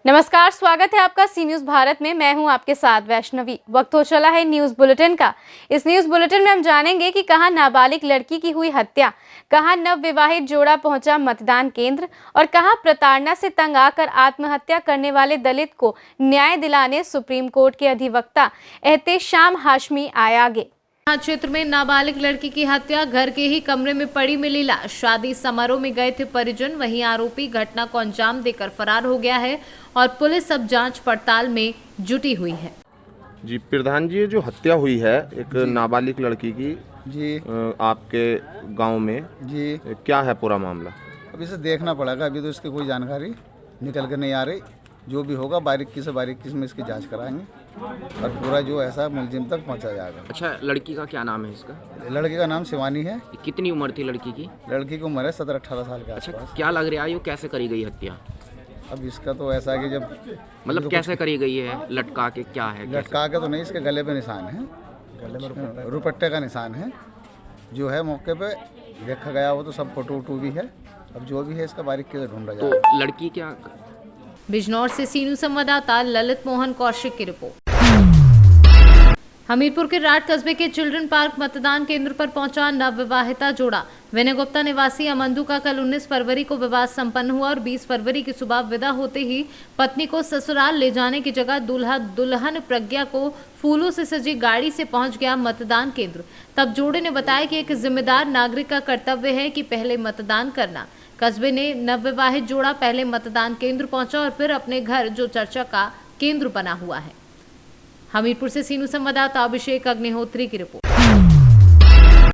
नमस्कार, स्वागत है आपका सी न्यूज भारत में। मैं हूं आपके साथ वैष्णवी। वक्त हो चला है न्यूज बुलेटिन का। इस न्यूज बुलेटिन में हम जानेंगे कि कहां नाबालिग लड़की की हुई हत्या, कहां नवविवाहित जोड़ा पहुंचा मतदान केंद्र और कहां प्रताड़ना से तंग आकर आत्महत्या करने वाले दलित को न्याय दिलाने सुप्रीम कोर्ट के अधिवक्ता एहतेशाम हाशमी आए आगे। क्षेत्र में नाबालिग लड़की की हत्या, घर के ही कमरे में पड़ी मिली लाश। शादी समारोह में गए थे परिजन, वहीं आरोपी घटना को अंजाम देकर फरार हो गया है और पुलिस अब जांच पड़ताल में जुटी हुई है। जी प्रधान जी, ये जो हत्या हुई है एक नाबालिग लड़की की जी आपके गांव में, जी क्या है पूरा मामला? अब इसे देखना पड़ेगा, अभी तो इसकी कोई जानकारी निकल कर नहीं आ रही। जो भी होगा बारीकी से बारीकी में इसकी जांच कराएंगे और पूरा जो ऐसा मुलजिम तक पहुंचा जाएगा। अच्छा, लड़की का क्या नाम है इसका? लड़की का नाम शिवानी है। कितनी उम्र थी लड़की की? लड़की की उम्र है 17-18 साल के अच्छा, आसपास। क्या लग रहा है ये कैसे करी गई हत्या? अब इसका तो ऐसा है कि जब मतलब कैसे करी गई है? लटका के क्या है? लटका के तो नहीं, इसके गले पे निशान है, गले में रुपट्टे का निशान है जो है। मौके पे देखा गया वो तो सब फोटो वोटो भी है। अब जो भी है इसका बारीकी से ढूंढा जाएगा। तो लड़की क्या? बिजनौर से सीनू संवाददाता ललित मोहन कौशिक की रिपोर्ट। हमीरपुर के राट कस्बे के चिल्ड्रन पार्क मतदान केंद्र पर पहुंचा नवविवाहिता जोड़ा। विनय गुप्ता निवासी अमंदू का कल 19 फरवरी को विवाह संपन्न हुआ और 20 फरवरी की सुबह विदा होते ही पत्नी को ससुराल ले जाने की जगह दूल्हा दुल्हन प्रज्ञा को फूलों से सजी गाड़ी से पहुंच गया मतदान केंद्र। तब जोड़े ने बताया कि एक जिम्मेदार नागरिक का कर्तव्य है कि पहले मतदान करना। कस्बे ने नवविवाहित जोड़ा पहले मतदान केंद्र पहुंचा और फिर अपने घर, जो चर्चा का केंद्र बना हुआ है। हमीरपुर से सीनू संवाददाता अभिषेक अग्निहोत्री की रिपोर्ट।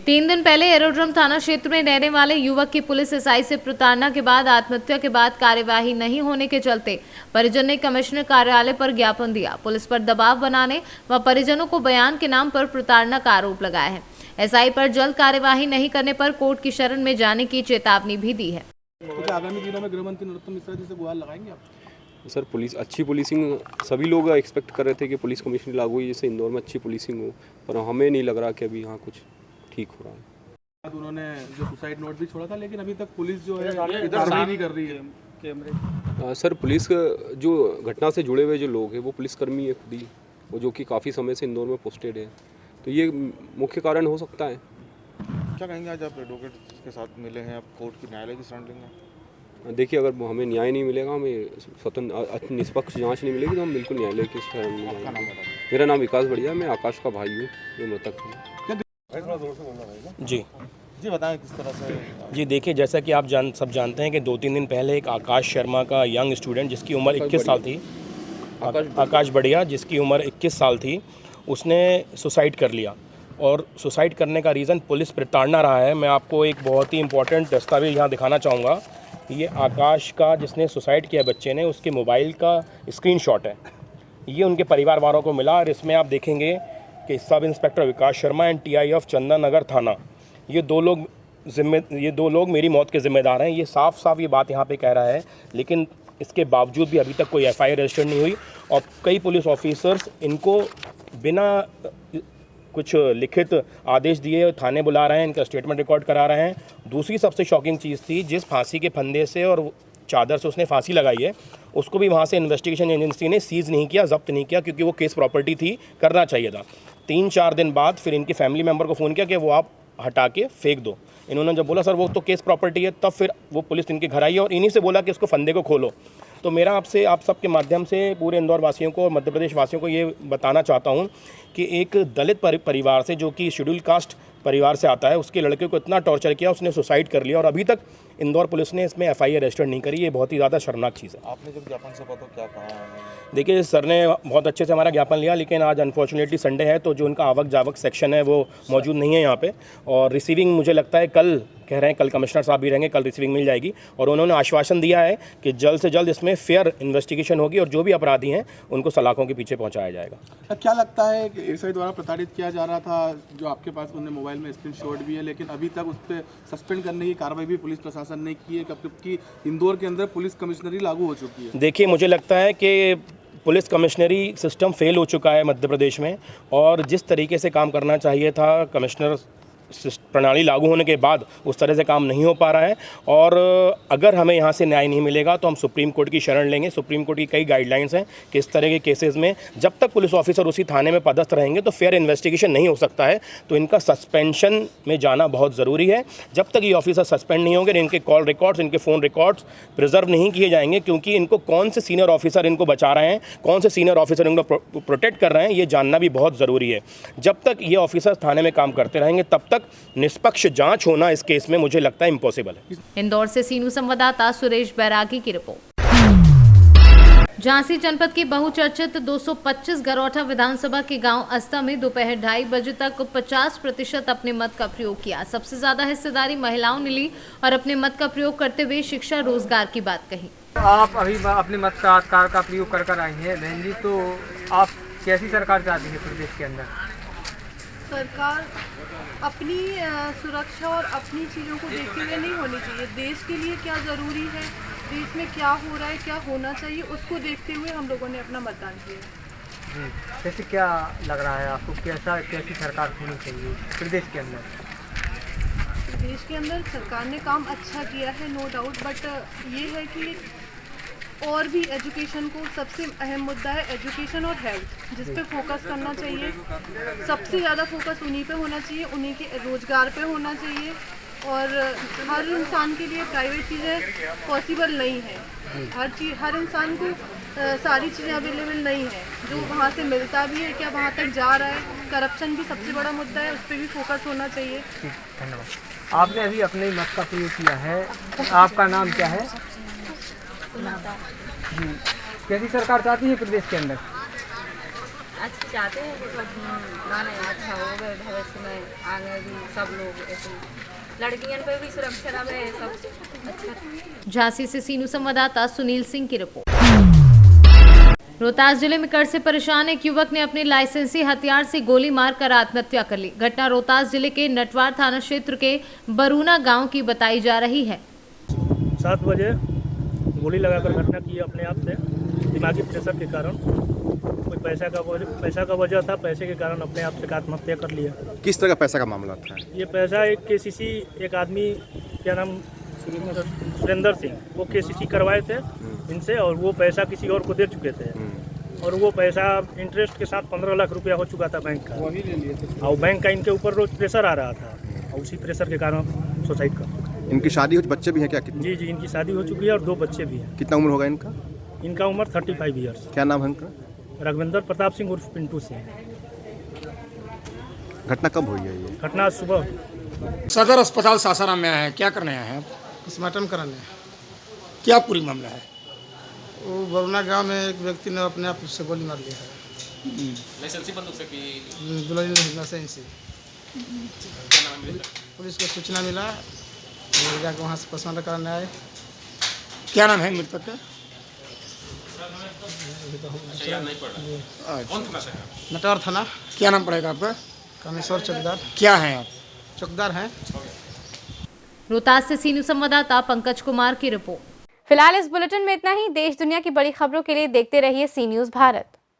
3 दिन पहले एरोड्रम थाना क्षेत्र में रहने वाले युवक की पुलिस एसआई से प्रताड़ना के बाद आत्महत्या के बाद कार्यवाही नहीं होने के चलते परिजन ने कमिश्नर कार्यालय पर ज्ञापन दिया। पुलिस पर दबाव बनाने व परिजनों को बयान के नाम पर प्रताड़ना का आरोप लगाया है। एसआई पर जल्द कार्यवाही नहीं करने पर कोर्ट की शरण में जाने की चेतावनी भी दी है। आगामी दिनों में गृह मंत्री नरोत्तम मिश्रा जी से गुहार लगाएंगे आप? सर, अच्छी पुलिसिंग सभी लोग एक्सपेक्ट कर रहे थे कि पुलिस कमिश्नर लागू हुई, जैसे इंदौर में अच्छी पुलिसिंग हो, पर हमें नहीं लग रहा कि अभी यहाँ कुछ ठीक हो रहा है। उन्होंने जो सुसाइड नोट भी छोड़ा था, लेकिन अभी तक पुलिस जो है इधर नहीं कर रही है कैमरे। सर, पुलिस जो घटना से जुड़े हुए जो लोग हैं वो पुलिसकर्मी है खुद ही, वो जो कि काफ़ी समय से इंदौर में पोस्टेड है, तो ये मुख्य कारण हो सकता है। क्या कहेंगे, आज आप एडवोकेट के साथ मिले हैं, आप कोर्ट की न्यायालय की शरण लेंगे? देखिए, अगर हमें न्याय नहीं मिलेगा, हमें स्वतंत्र निष्पक्ष जांच नहीं मिलेगी, तो हम बिल्कुल न्यायालय की शरण में जाएंगे। मेरा नाम विकास बढ़िया, मैं आकाश का भाई हूँ जो मृतक है। जी बताएं किस तरह से। जी देखिए, जैसा कि आप सब जानते हैं कि 2-3 दिन पहले एक आकाश शर्मा का यंग स्टूडेंट जिसकी उम्र 21 साल थी, आकाश बढ़िया जिसकी उम्र 21 साल थी, उसने सुसाइड कर लिया। और सुसाइड करने का रीज़न पुलिस प्रताड़ना रहा है। मैं आपको एक बहुत ही इंपॉर्टेंट दस्तावेज यहाँ दिखाना चाहूँगा। ये आकाश का जिसने सुसाइड किया बच्चे ने, उसके मोबाइल का स्क्रीनशॉट है। ये उनके परिवार वालों को मिला और इसमें आप देखेंगे कि sub inspector Vikas Sharma and TI of Chandan Nagar थाना, ये दो लोग मेरी मौत के ज़िम्मेदार हैं। ये साफ ये बात यहाँ पे कह रहा है, लेकिन इसके बावजूद भी अभी तक कोई एफआईआर रजिस्टर्ड नहीं हुई और कई पुलिस ऑफिसर्स इनको बिना कुछ लिखित आदेश दिए थाने बुला रहे हैं, इनका स्टेटमेंट रिकॉर्ड करा रहे हैं। दूसरी सबसे शॉकिंग चीज़ थी, जिस फांसी के फंदे से और चादर से उसने फांसी लगाई है, उसको भी वहाँ से इन्वेस्टिगेशन एजेंसी ने सीज़ नहीं किया, जब्त नहीं किया, क्योंकि वो केस प्रॉपर्टी थी, करना चाहिए था। 3-4 दिन बाद फिर इनकी फैमिली मेम्बर को फ़ोन किया कि वो आप हटा के फेंक दो। इन्होंने जब बोला सर वो तो केस प्रॉपर्टी है, तब फिर वो पुलिस इनके घर आई और इन्हीं से बोला कि इसको फंदे को खोलो। तो मेरा आपसे आप सबके माध्यम से पूरे इंदौर वासियों को और मध्य प्रदेश वासियों को ये बताना चाहता हूँ कि एक दलित परिवार से, जो कि शेड्यूल कास्ट परिवार से आता है, उसके लड़के को इतना टॉर्चर किया, उसने सुसाइड कर लिया और अभी तक इंदौर पुलिस ने इसमें एफआईआर रजिस्टर्ड नहीं करी। ये बहुत ही ज़्यादा शर्मनाक चीज़ है। आपने जब ज्ञापन सौंपा तो क्या कहा? देखिए, सर ने बहुत अच्छे से हमारा ज्ञापन लिया, लेकिन आज अनफॉर्चुनेटली संडे है, तो जो उनका आवक जावक सेक्शन है वो मौजूद नहीं है यहाँ पे। और रिसीविंग मुझे लगता है कल कह रहे हैं, कल कमिश्नर साहब भी रहेंगे, कल रिसीविंग मिल जाएगी। और उन्होंने आश्वासन दिया है कि जल्द से जल्द इसमें फेयर इन्वेस्टिगेशन होगी और जो भी अपराधी हैं उनको सलाखों के पीछे पहुँचाया जाएगा। क्या लगता है कि एसआई द्वारा प्रताड़ित किया जा रहा था, जो आपके पास उन्हें मोबाइल में स्क्रीनशॉट भी है, लेकिन अभी तक उस पर सस्पेंड करने की कार्रवाई भी पुलिस प्रशासन ने की है, जबकि इंदौर के अंदर पुलिस कमिश्नरी लागू हो चुकी है? देखिए, मुझे लगता है कि पुलिस कमिश्नरी सिस्टम फेल हो चुका है मध्य प्रदेश में, और जिस तरीके से काम करना चाहिए था कमिश्नर प्रणाली लागू होने के बाद उस तरह से काम नहीं हो पा रहा है। और अगर हमें यहाँ से न्याय नहीं मिलेगा तो हम सुप्रीम कोर्ट की शरण लेंगे। सुप्रीम कोर्ट की कई गाइडलाइंस हैं कि इस तरह के केसेस में जब तक पुलिस ऑफिसर उसी थाने में पदस्थ रहेंगे तो फेयर इन्वेस्टिगेशन नहीं हो सकता है, तो इनका सस्पेंशन में जाना बहुत ज़रूरी है। जब तक ये ऑफिसर सस्पेंड नहीं होंगे, इनके कॉल रिकॉर्ड्स, इनके फ़ोन रिकॉर्ड्स प्रिजर्व नहीं किए जाएंगे, क्योंकि इनको कौन से सीनियर ऑफिसर इनको बचा रहे हैं, कौन से सीनियर ऑफिसर इनको प्रोटेक्ट कर रहे हैं, ये जानना भी बहुत ज़रूरी है। जब तक ये ऑफिसर थाने में काम करते रहेंगे तब तक निष्पक्ष जांच होना इस केस में मुझे लगता है इम्पॉसिबल है। इंदौर से सीनू संवाददाता सुरेश बैरागी की रिपोर्ट। झांसी जनपद की बहुचर्चित 225 गरौठा विधानसभा के गांव अस्ता में दोपहर 2:30 बजे तक 50% अपने मत का प्रयोग किया। सबसे ज्यादा हिस्सेदारी महिलाओं ने ली और अपने मत का प्रयोग करते हुए शिक्षा रोजगार की बात कही। आप अभी अपने मताधिकार का प्रयोग कर आई हैं बहन जी, तो आप कैसी सरकार चाहती है प्रदेश के अंदर? सरकार अपनी सुरक्षा और अपनी चीज़ों को देखते हुए नहीं होनी चाहिए। देश के लिए क्या ज़रूरी है, देश में क्या हो रहा है, क्या होना चाहिए, उसको देखते हुए हम लोगों ने अपना मतदान किया। जैसे क्या लग रहा है आपको, कैसी सरकार होनी चाहिए प्रदेश के अंदर? प्रदेश के अंदर सरकार ने काम अच्छा किया है, नो डाउट, बट ये है कि और भी एजुकेशन को, सबसे अहम मुद्दा है एजुकेशन और हेल्थ, जिस पे फोकस करना चाहिए। सबसे ज़्यादा फोकस उन्हीं पे होना चाहिए, उन्हीं के रोज़गार पे होना चाहिए। और हर इंसान के लिए प्राइवेट चीज़ें पॉसिबल नहीं है। हर इंसान को सारी चीज़ें अवेलेबल नहीं है। जो वहाँ से मिलता भी है, क्या वहाँ तक जा रहा है, करप्शन भी सबसे बड़ा मुद्दा है, उस पर भी फोकस होना चाहिए। धन्यवाद। आपने अभी अपने मत का प्रयोग किया है, आपका नाम क्या है? जी, कैसी सरकार चाहती है प्रदेश के अंदर? अच्छा चाहते हैं कि अच्छा हो गए भविष्य में, आगे भी सब लोग ऐसे लड़कियों पे भी सुरक्षा रहे, सब अच्छा। झांसी से सीनू संवाददाता सुनील सिंह की रिपोर्ट। रोहतास जिले में कर्ज से परेशान एक युवक ने अपने लाइसेंसी हथियार से गोली मारकर आत्महत्या कर ली। घटना रोहतास जिले के नटवार थाना क्षेत्र के बरूना गांव की बताई जा रही है। 7 बजे गोली लगाकर घटना की अपने आप से, दिमागी प्रेशर के कारण। कोई पैसा का वजह था, पैसे के कारण अपने आप से आत्महत्या कर लिया। किस तरह का पैसा का मामला था? ये पैसा एक केसीसी, एक आदमी क्या नाम सुरेंद्र सिंह, वो केसीसी करवाए थे इनसे, और वो पैसा किसी और को दे चुके थे, और वो पैसा इंटरेस्ट के साथ 15 लाख रुपया हो चुका था बैंक का, और बैंक का इनके ऊपर रोज प्रेशर आ रहा था, और उसी प्रेशर के कारण सुसाइड कर। इनकी शादी हो, बच्चे भी हैं क्या? जी, इनकी शादी हो चुकी है और 2 बच्चे भी हैं। कितना उम्र होगा इनका? इनका उम्र 35 ईयर्स। क्या नाम है इनका? रघुवेंद्र प्रताप सिंह उर्फ पिंटू सिंह। घटना कब हुई है ये? घटना सुबह। सदर अस्पताल सासाराम में आए हैं, क्या करने आए हैं आप? पोस्टमार्टम कराने। क्या पूरी मामला है? वो बरुना गांव में एक व्यक्ति ने अपने आप से गोली मार लिया है। लाइसेंसी बंदूक से की लाइसेंसी। पुलिस को सूचना मिला, जाकर वहाँ से पोस्टमार्टम कराने आए। क्या नाम है मृतक का? नटवर थाना। क्या नाम पड़ेगा आपका? कामेश्वर चौकीदार। क्या है आप? चौकीदार हैं। रोहतास से सीनू संवाददाता पंकज कुमार की रिपोर्ट। फिलहाल इस बुलेटिन में इतना ही। देश दुनिया की बड़ी खबरों के लिए देखते रहिए सी न्यूज़ भारत।